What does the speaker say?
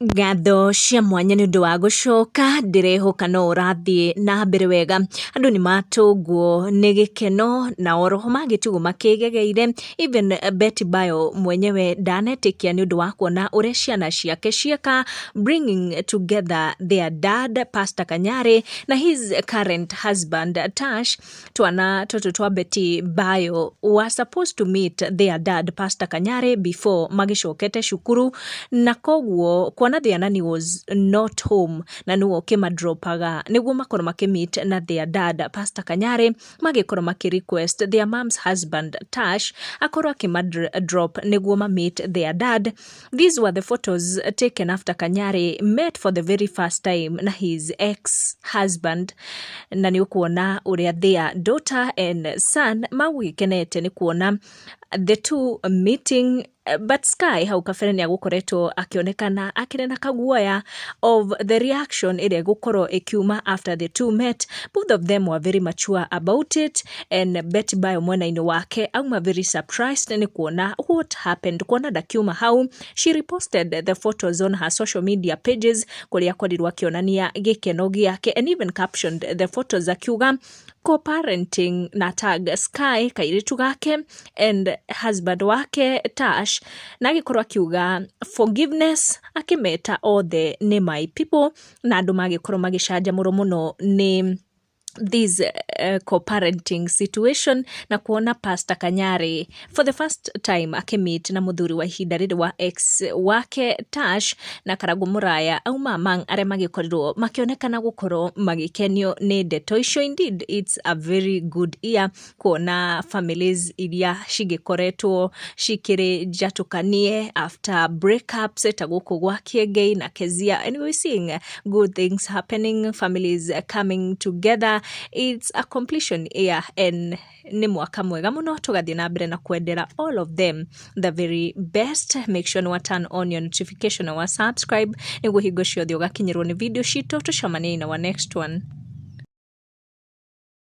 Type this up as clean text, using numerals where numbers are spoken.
Ngatho cia mwanya nĩ ũndũ wa gũcoka ndĩrehoka no ũrathiĩ na mbere wega. Andũ nĩ matũngwo nĩ gĩkeno na oroho magĩtugwo makĩgegeire. Even Betty Bayo mwenyewe ndanetĩkia nĩ ũndũ wa kuona ũrĩa ciana ciake cieka, bringing together their dad Pastor Kanyari na his current husband Tash. Twana tũtũ twa Betty Bayo were supposed to meet their dad Pastor Kanyari before magĩcokete cukuru, na koguo kuona their nanny was not home na nuo kimadropaga niguo makorwo makimit na their dad Pastor Kanyari, magikorwo makirequest their mom's husband Tash akorwo akimadrop niguo meet their dad. These were the photos taken after Kanyari met for the very first time na his ex-husband, na ni ukuona uria their daughter and son mawikenete ni kuona the two meeting. But Sky hau kabere nĩ agũkoretwo akĩonekana akĩrĩ na kaguoya of the reaction ĩrĩa gũkorwo ikiuma after the two met. Both of them were very mature about it, and Betty Bayo mwena-inĩ wake auma very surprised ni kuona what happened, kuona ndakiuma hau. She reposted the photos on her social media pages kũrĩa akorirwo akĩonania gĩkeno gĩake, and even captioned the photos akiuga co-parenting na tag Sky kairitu gake and husband wake Tash, na agĩkorwo akiuga forgiveness, akimeta othe nĩ my people, na andũ magĩkorwo magĩcanjamũrwo mũno nĩ this co-parenting situation na kuona Pastor Kanyari for the first time akimit na muthuri wa ihinda rĩrĩ wa ex wake Tash na Karangũ Mũraya auma among arĩa magĩkorirwo makĩonekana gũkorwo magĩkenio nĩ ndeto icio. Indeed, it's a very good year kuona families iria cigĩkoretwo cikĩrĩ njatũkanie after breakups ta gũkũ gwa Kiengei na Kezia, and we're seeing good things happening, families coming together. It's a completion year and ni mwaka mwega muno, tugathiĩ na mbere na kwendera all of them the very best. Make sure you turn on your notification or subscribe nĩguo hingo ciothe ũgakinyĩrwo nĩ video citũ. Tucemanie in our next one.